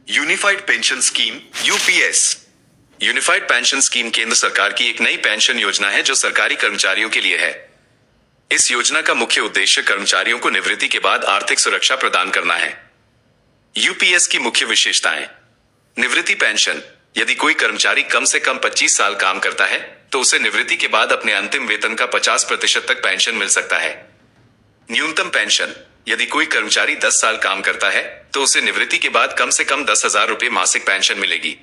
Unified pension scheme UPS. Unified pension scheme केंद्र सरकार की एक नई पेंशन योजना है जो सरकारी कर्मचारियों के लिए है। इस योजना का मुख्य उद्देश्य कर्मचारियों को निवृत्ति के बाद आर्थिक सुरक्षा प्रदान करना है। यूपीएस की मुख्य विशेषताएं। निवृत्ति पेंशन। यदि कोई कर्मचारी कम से कम 25 साल काम करता है तो उसे निवृत्ति के बाद अपने अंतिम वेतन का 50% तक पेंशन मिल सकता है। न्यूनतम पेंशन। यदि कोई कर्मचारी 10 साल काम करता है तो उसे निवृत्ति के बाद कम से कम 10,000 रुपए मासिक पेंशन मिलेगी।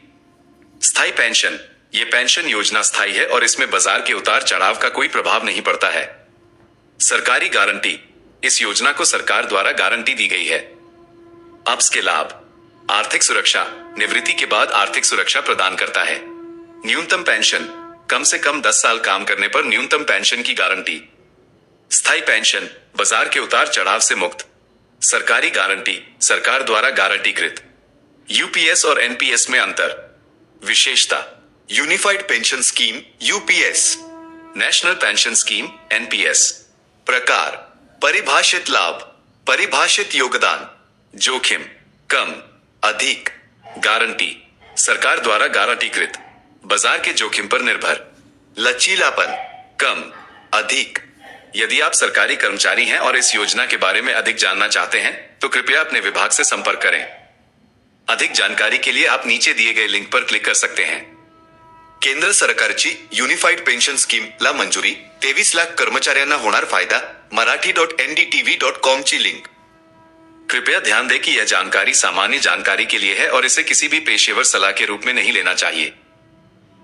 स्थायी पेंशन। ये पेंशन योजना स्थायी है और इसमें बाजार के उतार चढ़ाव का कोई प्रभाव नहीं पड़ता है। सरकारी गारंटी। इस योजना को सरकार द्वारा गारंटी दी गई है। अप्स के लाभ। आर्थिक सुरक्षा। निवृत्ति के बाद आर्थिक सुरक्षा प्रदान करता है। न्यूनतम पेंशन। कम से कम 10 साल काम करने पर न्यूनतम पेंशन की गारंटी। स्थायी पेंशन। बाजार के उतार चढ़ाव से मुक्त। सरकारी गारंटी। सरकार द्वारा गारंटीकृत। यूपीएस और एनपीएस में अंतर। विशेषता। Unified pension scheme UPS, national pension scheme NPS. प्रकार। परिभाषित लाभ, परिभाषित योगदान। जोखिम। कम, अधिक। गारंटी। सरकार द्वारा गारंटीकृत। बाजार के जोखिम पर निर्भर। लचीलापन। कम, अधिक। यदि आप सरकारी कर्मचारी हैं और इस योजना के बारे में अधिक जानना चाहते हैं तो कृपया अपने विभाग से संपर्क करें। अधिक जानकारी के लिए आप नीचे दिए गए लिंक पर क्लिक कर सकते हैं। केंद्र सरकारची युनिफाइड पेन्शन स्कीमला मंजुरी, 23 लाख कर्मचाऱ्यांना होणार फायदा। marathi.ndtv.com ची लिंक। कृपया ध्यान दें कि यह जानकारी सामान्य जानकारी के लिए है और इसे किसी भी पेशेवर सलाह के रूप में नहीं लेना चाहिए।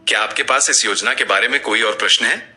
क्या आपके पास इस योजना के बारे में कोई और प्रश्न है?